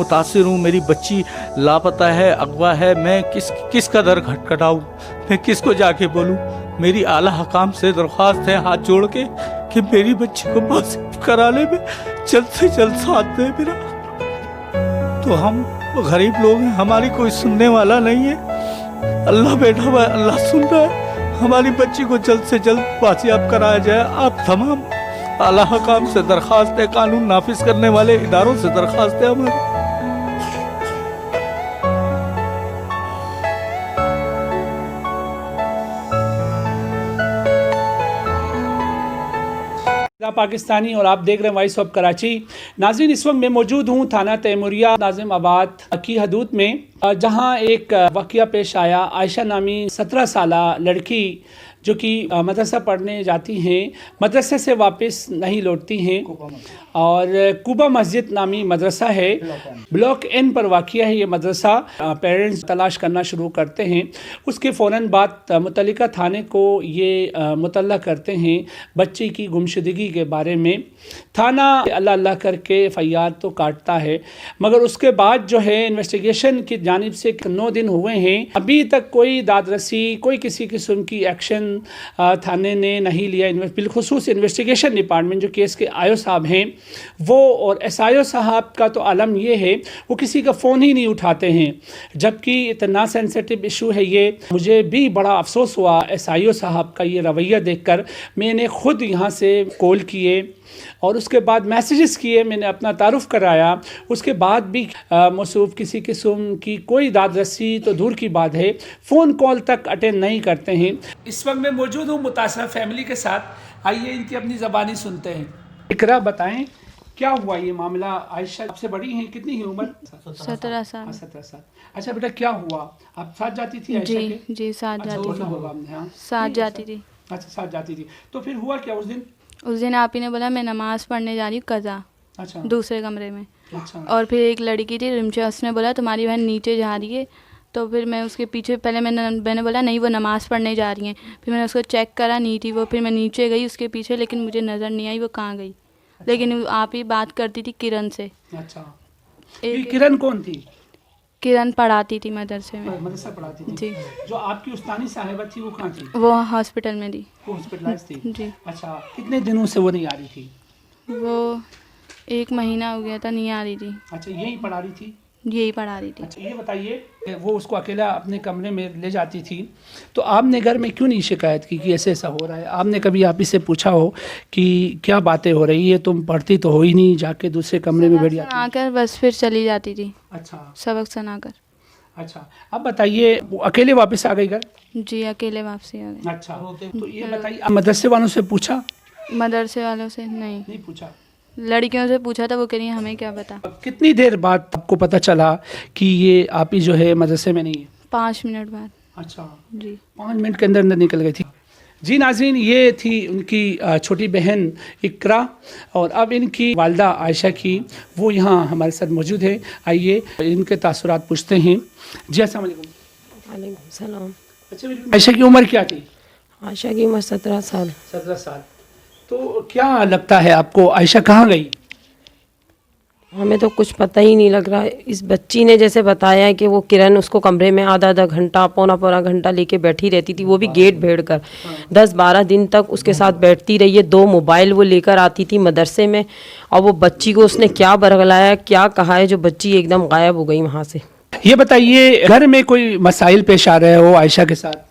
متاثر ہوں. میری بچی لاپتہ ہے, اغوا ہے. میں کس کا در کھٹکھٹاؤں, میں کس کو جا کے بولوں. میری اعلیٰ حکام سے درخواست ہے ہاتھ جوڑ کے کہ میری بچی کو پاس کرانے میں جلد سے جلد ساتھ دے میرا. تو ہم غریب لوگ ہیں, ہماری کوئی سننے والا نہیں ہے. اللہ بیٹھا ہوا ہے, اللہ سن رہا ہے. ہماری بچی کو جلد سے جلد بازیاب کرایا جائے. آپ تمام اعلیٰ حکام سے درخواست ہے, قانون نافذ کرنے والے اداروں سے درخواست ہے ہماری. پاکستانی اور آپ دیکھ رہے ہیں وائس آف کراچی. ناظرین, اس وقت میں موجود ہوں تھانہ تیموریہ ناظم آباد کی حدود میں, جہاں ایک واقعہ پیش آیا. عائشہ نامی 17 سالہ لڑکی جو کہ مدرسہ پڑھنے جاتی ہیں, مدرسے سے واپس نہیں لوٹتی ہیں, اور کوبہ مسجد نامی مدرسہ ہے, بلاک این پر واقع ہے یہ مدرسہ. پیرنٹس تلاش کرنا شروع کرتے ہیں. اس کے فوراً بعد متعلقہ تھانے کو یہ مطلع کرتے ہیں بچی کی گمشدگی کے بارے میں. تھانہ اللہ اللہ کر کے فریاد تو کاٹتا ہے, مگر اس کے بعد جو ہے انویسٹیگیشن کی جانب سے 9 دن ہوئے ہیں, ابھی تک کوئی داد رسی, کوئی کسی قسم کی ایکشن تھانے نے نہیں لیا. بالخصوص انویسٹیگیشن ڈپارٹمنٹ جو کیس کے آئیو صاحب ہیں وہ, اور ایس آئی او صاحب کا تو عالم یہ ہے وہ کسی کا فون ہی نہیں اٹھاتے ہیں, جبکہ اتنا سینسیٹیو ایشو ہے یہ. مجھے بھی بڑا افسوس ہوا ایس آئی او صاحب کا یہ رویہ دیکھ کر. میں نے خود یہاں سے کال کیے اور اس کے بعد میسیجز کیے, میں نے اپنا تعارف کرایا. اس کے بعد بھی موصوف کسی قسم کی کوئی داد رسی تو دور کی بات ہے, فون کال تک اٹینڈ نہیں کرتے ہیں. اس وقت میں موجود ہوں متاثرہ فیملی کے ساتھ. آئیے ان کی اپنی زبانی سنتے ہیں. اقرا, بتائیں کیا ہوا یہ معاملہ؟ عائشہ آپ سے بڑی ہیں, کتنی ہے عمر؟ 17 سال. 17 سال. اچھا بیٹا, کیا ہوا؟ آپ ساتھ جاتی تھی عائشہ کے؟ جی ساتھ جاتی تھی. ساتھ جاتی تھی. اچھا, ساتھ جاتی تھی. تو پھر ہوا کیا اس دن؟ اس دن آپ ہی نے بولا میں نماز پڑھنے جا رہی ہوں قضا, اچھا, دوسرے کمرے میں. اچھا. اور پھر ایک لڑکی تھی رمشا, اس نے بولا تمہاری بہن نیچے جا رہی ہے. تو پھر میں اس کے پیچھے, پہلے میں نے بولا نہیں وہ نماز پڑھنے جا رہی ہیں. پھر میں نے اس کو چیک کرا, نہیں تھی وہ. پھر میں نیچے گئی اس کے پیچھے, لیکن مجھے نظر نہیں آئی وہ کہاں گئی. لیکن آپ ہی بات کرتی تھی کرن سے. اچھا, کرن کون تھی؟ کرن پڑھاتی تھی مدرسے میں. مدرسہ پڑھاتی تھی جی. جو آپ کی استانی صاحبہ تھی وہ کہاں تھی؟ وہ ہاسپٹل میں تھی. وہ ہاسپٹلائز تھی. جی. اچھا, کتنے دنوں سے وہ نہیں آ رہی تھی؟ وہ 1 مہینہ ہو گیا تھا, نہیں آ رہی تھی. اچھا, یہی پڑھا رہی تھی؟ یہی پڑھا رہی تھی. اچھا, یہ بتائیے وہ اس کو اکیلا اپنے کمرے میں لے جاتی تھی, تو آپ نے گھر میں کیوں نہیں شکایت کی کہ ایسے ایسا ہو رہا ہے؟ آپ نے کبھی آپ سے پوچھا ہو کہ کیا باتیں ہو رہی ہے؟ تم پڑھتی تو ہو ہی نہیں, جا کے دوسرے کمرے میں بیٹھ جاتی. آ کر بس پھر چلی جاتی تھی. اچھا, سبق سنا کر. اچھا, اب بتائیے وہ اکیلے واپس آ گئی گھر؟ جی اکیلے واپسی آ گئی. اچھا, تو یہ بتائیے آپ مدرسے والوں سے پوچھا؟ مدرسے والوں سے نہیں پوچھا. لڑکیوں سے پوچھا تھا, وہ کہہ رہی ہیں ہمیں کیا پتا. کتنی دیر بعد آپ کو پتہ چلا کہ یہ آپ ہی جو ہے مدرسے میں نہیں ہے؟ 5 منٹ بعد. اچھا, جی 5 منٹ کے اندر نکل گئی تھی. جی ناظرین, یہ تھی ان کی چھوٹی بہن اقرا, اور اب ان کی والدہ عائشہ کی وہ یہاں ہمارے ساتھ موجود ہے. آئیے ان کے تاثرات پوچھتے ہیں. جی السلام علیکم. وعلیکم السلام. اچھا, عائشہ کی عمر کیا تھی؟ عائشہ کی عمر 17 سال. 17 سال. تو کیا لگتا ہے آپ کو عائشہ کہاں گئی؟ ہمیں تو کچھ پتہ ہی نہیں لگ رہا. اس بچی نے جیسے بتایا ہے کہ وہ کرن اس کو کمرے میں آدھا گھنٹہ پونا گھنٹہ لے کے بیٹھی رہتی تھی, وہ بھی گیٹ بھیڑ کر. 10-12 دن تک اس کے ساتھ بیٹھتی رہی ہے. 2 موبائل وہ لے کر آتی تھی مدرسے میں, اور وہ بچی کو اس نے کیا برگلایا, کیا کہا ہے, جو بچی ایک دم غائب ہو گئی وہاں سے. یہ بتائیے گھر میں کوئی مسائل پیش آ رہے ہو عائشہ کے ساتھ؟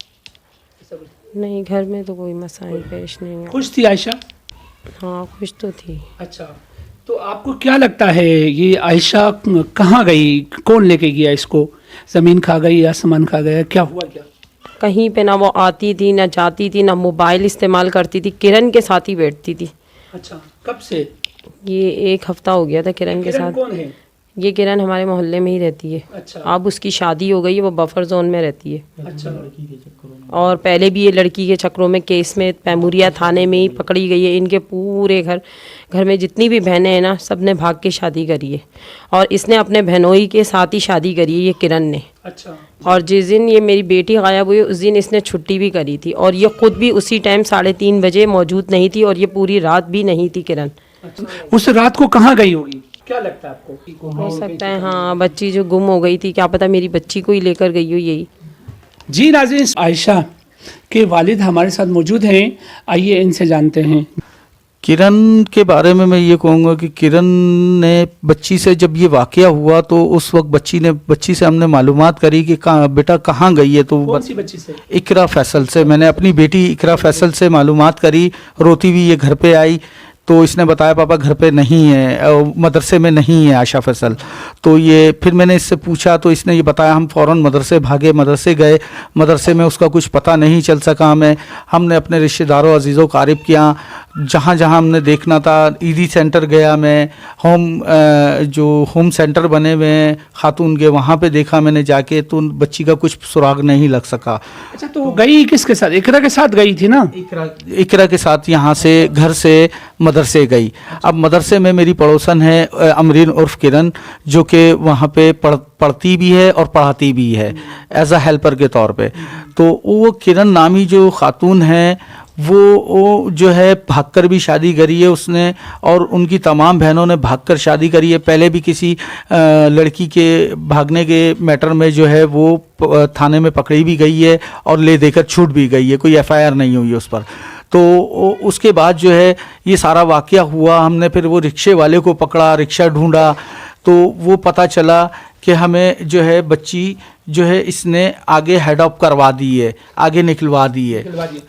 نہیں, گھر میں تو کوئی مسائل پیش نہیں ہے. خوش تھی عائشہ؟ ہاں خوش تو تھی. اچھا, تو آپ کو کیا لگتا ہے یہ عائشہ کہاں گئی؟ کون لے کے گیا اس کو؟ زمین کھا گئی, آسمان کھا گیا, کیا ہوا کیا؟ کہیں پہ نہ وہ آتی تھی, نہ جاتی تھی, نہ موبائل استعمال کرتی تھی. کرن کے ساتھ ہی بیٹھتی تھی. اچھا, کب سے؟ یہ 1 ہفتہ ہو گیا تھا کرن کے ساتھ. کون ہے یہ کرن ہمارے محلے میں ہی رہتی ہے. اچھا, اب اس کی شادی ہو گئی ہے, وہ بفر زون میں رہتی ہے. اچھا, اور پہلے بھی یہ لڑکی کے چکروں میں کیس میں تیموریہ تھانے میں ہی پکڑی گئی ہے. ان کے پورے گھر میں جتنی بھی بہنیں ہیں نا, سب نے بھاگ کے شادی کری ہے, اور اس نے اپنے بہنوئی کے ساتھ ہی شادی کری ہے, یہ کرن نے. اچھا, اور جس دن یہ میری بیٹی غائب ہوئی اس دن اس نے چھٹی بھی کری تھی, اور یہ خود بھی اسی ٹائم 3:30 بجے موجود نہیں تھی, اور یہ پوری رات بھی نہیں تھی کرن. اس رات کو کہاں گئی ہوگی؟ کیا لگتا ہے آپ کو؟ ہو سکتا ہے ہاں بچی جو گم ہو گئی تھی، کیا پتہ میری بچی کو ہی لے کر گئی ہو یہی. جی ناظرین، عائشہ کے والد ہمارے ساتھ موجود ہیں، آئیے ان سے جانتے ہیں. کرن کے بارے میں یہ کہوں گا کہ کرن نے بچی سے جب یہ واقعہ ہوا تو اس وقت بچی سے ہم نے معلومات کری کہ بیٹا کہاں گئی ہے. تو کون سی بچی سے؟ اقرا فیصل سے. میں نے اپنی بیٹی اقرا فیصل سے معلومات کری، روتی ہوئی یہ گھر پہ آئی تو اس نے بتایا پاپا گھر پہ نہیں ہے، مدرسے میں نہیں ہے عائشہ فیصل. تو یہ پھر میں نے اس سے پوچھا تو اس نے یہ بتایا. ہم فوراً مدرسے بھاگے، مدرسے گئے. مدرسے میں اس کا کچھ پتہ نہیں چل سکا. ہم نے اپنے رشتہ داروں عزیزوں کو قارب کیا، جہاں جہاں ہم نے دیکھنا تھا. ایدی سینٹر گیا میں، ہوم سینٹر بنے ہوئے ہیں خاتون کے، وہاں پہ دیکھا میں نے جا کے تو بچی کا کچھ سراغ نہیں لگ سکا. اچھا، تو گئی کس کے ساتھ؟ اقرا کے ساتھ گئی تھی نا؟ اقرا کے ساتھ یہاں سے گھر سے مدرسے گئی. اب مدرسے میں میری پڑوسن ہے امرین عرف کرن، جو کہ وہاں پہ پڑھتی بھی ہے اور پڑھاتی بھی ہے ایز اے ہیلپر کے طور پہ. تو وہ کرن نامی جو خاتون ہے وہ جو ہے بھاگ کر بھی شادی کری ہے اس نے، اور ان کی تمام بہنوں نے بھاگ کر شادی کری ہے. پہلے بھی کسی لڑکی کے بھاگنے کے میٹر میں جو ہے وہ تھانے میں پکڑی بھی گئی ہے اور لے دے کر چھوٹ بھی گئی ہے، کوئی ایف آئی آر نہیں ہوئی اس پر. تو اس کے بعد جو ہے یہ سارا واقعہ ہوا. ہم نے پھر وہ رکشے والے کو پکڑا، رکشہ ڈھونڈا تو وہ پتہ چلا کہ ہمیں جو ہے بچی جو ہے اس نے آگے ہیڈ اپ کروا دی ہے، آگے نکلوا دی ہے.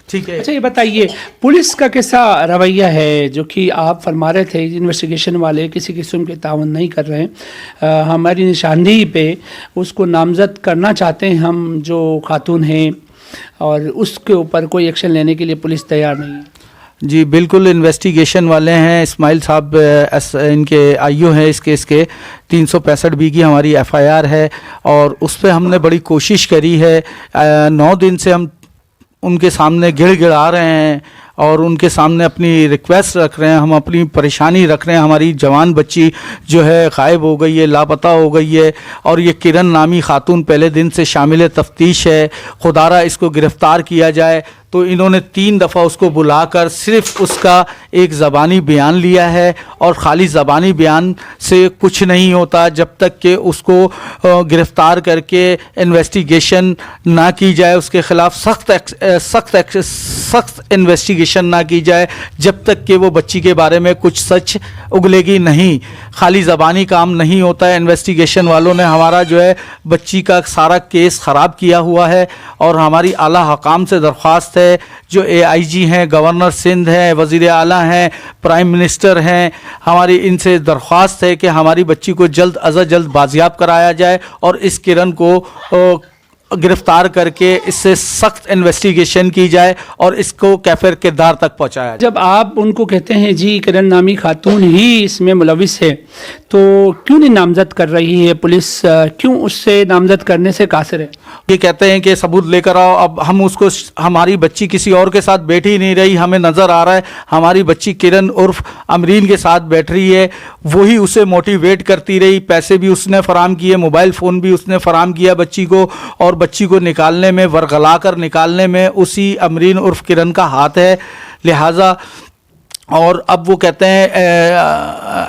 ٹھیک ہے. اچھا یہ بتائیے پولیس کا کیسا رویہ ہے؟ جو کہ آپ فرما رہے تھے انویسٹیگیشن والے کسی قسم کے تعاون نہیں کر رہے ہیں، ہماری نشاندہی پہ اس کو نامزد کرنا چاہتے ہیں ہم جو خاتون ہیں، اور اس کے اوپر کوئی ایکشن لینے کے لیے پولیس تیار نہیں ہے. جی بالکل، انویسٹیگیشن والے ہیں اسماعیل صاحب، ان کے آئیو ہیں اس کیس کے. 365 کی ہماری ایف آئی آر ہے اور اس پہ ہم نے بڑی کوشش کری ہے. 9 دن سے ہم ان کے سامنے گڑ گڑا رہے ہیں اور ان کے سامنے اپنی ریکویسٹ رکھ رہے ہیں، ہم اپنی پریشانی رکھ رہے ہیں. ہماری جوان بچی جو ہے غائب ہو گئی ہے، لاپتہ ہو گئی ہے، اور یہ کرن نامی خاتون پہلے دن سے شامل تفتیش ہے. خدارہ اس کو گرفتار کیا جائے. تو انہوں نے 3 دفعہ اس کو بلا کر صرف اس کا ایک زبانی بیان لیا ہے، اور خالی زبانی بیان سے کچھ نہیں ہوتا جب تک کہ اس کو گرفتار کر کے انویسٹیگیشن نہ کی جائے، اس کے خلاف سخت انویسٹیگیشن نہ کی جائے، جب تک کہ وہ بچی کے بارے میں کچھ سچ اگلے گی نہیں. خالی زبانی کام نہیں ہوتا ہے. انویسٹیگیشن والوں نے ہمارا جو ہے بچی کا سارا کیس خراب کیا ہوا ہے، اور ہماری اعلیٰ حکام سے درخواست ہے، جو اے آئی جی ہیں، گورنر سندھ ہیں، وزیر اعلیٰ ہیں، پرائم منسٹر ہیں، ہماری ان سے درخواست ہے کہ ہماری بچی کو جلد از جلد بازیاب کرایا جائے اور اس کرن کو گرفتار کر کے اس سے سخت انویسٹیگیشن کی جائے اور اس کو کیفر کردار تک پہنچایا جائے. جب آپ ان کو کہتے ہیں جی کرن نامی خاتون ہی اس میں ملوث ہے، تو کیوں نہیں نامزد کر رہی ہے پولیس؟ کیوں اس سے نامزد کرنے سے قاصر ہے؟ یہ کہتے ہیں کہ ثبوت لے کر آؤ. اب ہم اس کو، ہماری بچی کسی اور کے ساتھ بیٹھی نہیں رہی، ہمیں نظر آ رہا ہے ہماری بچی کرن عرف امرین کے ساتھ بیٹھ رہی ہے. وہی اسے موٹیویٹ کرتی رہی، پیسے بھی اس نے فراہم کیے، موبائل فون بھی اس نے فراہم کیا بچی کو، اور بچی کو نکالنے میں، ورغلا کر نکالنے میں اسی امرین عرف کرن کا ہاتھ ہے. لہٰذا اور اب وہ کہتے ہیں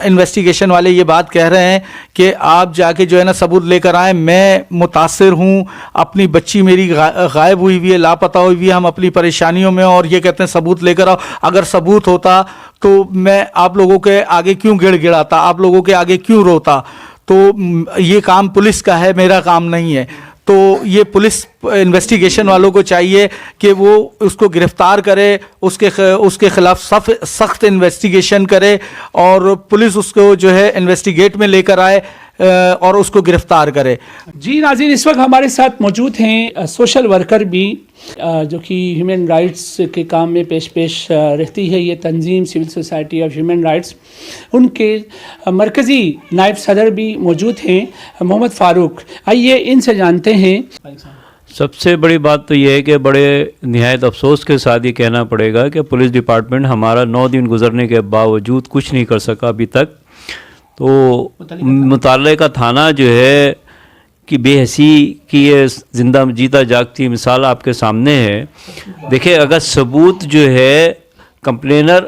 انویسٹیگیشن والے یہ بات کہہ رہے ہیں کہ آپ جا کے جو ہے نا ثبوت لے کر آئیں. میں متاثر ہوں، اپنی بچی میری غائب ہوئی ہوئی ہے، لاپتہ ہوئی ہوئی ہے، ہم اپنی پریشانیوں میں، اور یہ کہتے ہیں ثبوت لے کر آؤ. اگر ثبوت ہوتا تو میں آپ لوگوں کے آگے کیوں گڑ گڑاتا، آپ لوگوں کے آگے کیوں روتا؟ تو یہ کام پولیس کا ہے، میرا کام نہیں ہے. تو یہ پولیس انویسٹیگیشن والوں کو چاہیے کہ وہ اس کو گرفتار کرے، اس کے خلاف سخت انویسٹیگیشن کرے، اور پولیس اس کو جو ہے انویسٹیگیٹ میں لے کر آئے اور اس کو گرفتار کرے. جی ناظرین، اس وقت ہمارے ساتھ موجود ہیں سوشل ورکر بھی، جو کہ ہیومن رائٹس کے کام میں پیش رہتی ہے یہ تنظیم civil society of human rights. ان کے مرکزی نائب صدر بھی موجود ہیں محمد فاروق. آئیے ان سے جانتے ہیں. سب سے بڑی بات تو یہ ہے کہ بڑے نہایت افسوس کے ساتھ یہ کہنا پڑے گا کہ پولیس ڈپارٹمنٹ ہمارا 9 دن گزرنے کے باوجود کچھ نہیں کر سکا ابھی تک. تو متعلقہ تھانہ جو ہے کہ بے حسی کی یہ زندہ جیتا جاگتی مثال آپ کے سامنے ہے. دیکھیں، اگر ثبوت جو ہے کمپلینر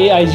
AIG